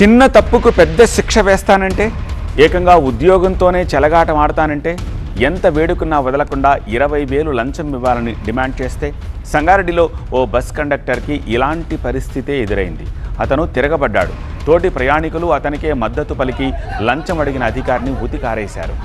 చిన్న తప్పుకు పెద్ద శిక్ష వేస్తానంటే, ఏకంగా ఉద్యోగంతోనే చెలగాట మాడతానంటే, ఎంత వేడుకున్నా వదలకుండా 20,000 లంచం ఇవ్వాలని డిమాండ్ చేస్తే సంగారెడ్డిలో ఓ బస్ కండక్టర్కి ఇలాంటి పరిస్థితే ఎదురైంది. అతను తిరగబడ్డాడు. తోటి ప్రయాణికులు అతనికే మద్దతు పలికి లంచం అడిగిన అధికారిని ఉతికారేశారు.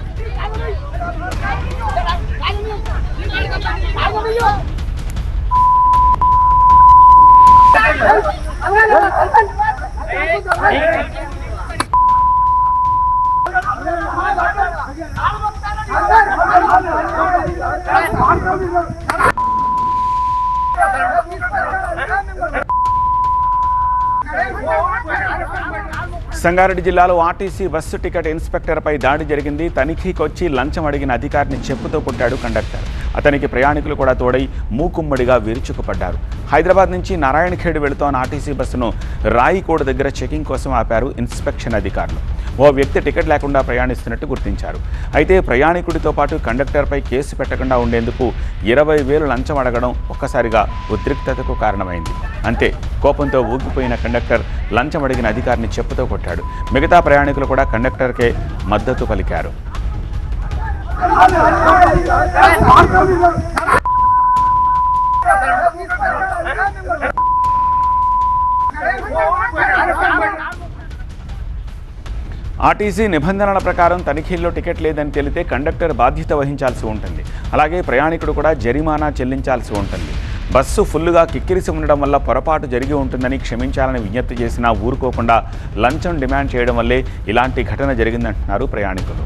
సంగారెడ్డి జిల్లాలో ఆర్టీసీ బస్సు టికెట్ ఇన్స్పెక్టర్పై దాడి జరిగింది. తనిఖీకి వచ్చి లంచం అడిగిన అధికారిని చెప్పుతో కొట్టాడు కండక్టర్. అతనికి ప్రయాణికులు కూడా తోడై మూకుమ్మడిగా విరుచుకుపడ్డారు. హైదరాబాద్ నుంచి నారాయణఖేడ్ వెళుతోన్న ఆర్టీసీ బస్సును రాయికోడ్ దగ్గర చెకింగ్ కోసం ఆపారు ఇన్స్పెక్షన్ అధికారులు. ఓ వ్యక్తి టికెట్ లేకుండా ప్రయాణిస్తున్నట్టు గుర్తించారు. అయితే ప్రయాణికుడితో పాటు కండక్టర్పై కేసు పెట్టకుండా ఉండేందుకు 20,000 లంచం అడగడం ఒక్కసారిగా ఉద్రిక్తతకు కారణమైంది. అంతే, కోపంతో ఊగిపోయిన కండక్టర్ లంచం అడిగిన అధికారిని చెప్పుతో కొట్టాడు. మిగతా ప్రయాణికులు కూడా కండక్టర్కే మద్దతు పలికారు. ఆర్టీసీ నిబంధనల ప్రకారం తనిఖీల్లో టికెట్ లేదని తేలితే కండక్టర్ బాధ్యత వహించాల్సి ఉంటుంది. అలాగే ప్రయాణికుడు కూడా జరిమానా చెల్లించాల్సి ఉంటుంది. బస్సు ఫుల్లుగా కిక్కిరిసి ఉండడం వల్ల పొరపాటు జరిగి ఉంటుందని క్షమించాలని విజ్ఞప్తి చేసినా ఊరుకోకుండా లంచం డిమాండ్ చేయడం వల్లే ఇలాంటి ఘటన జరిగిందంటున్నారు ప్రయాణికులు.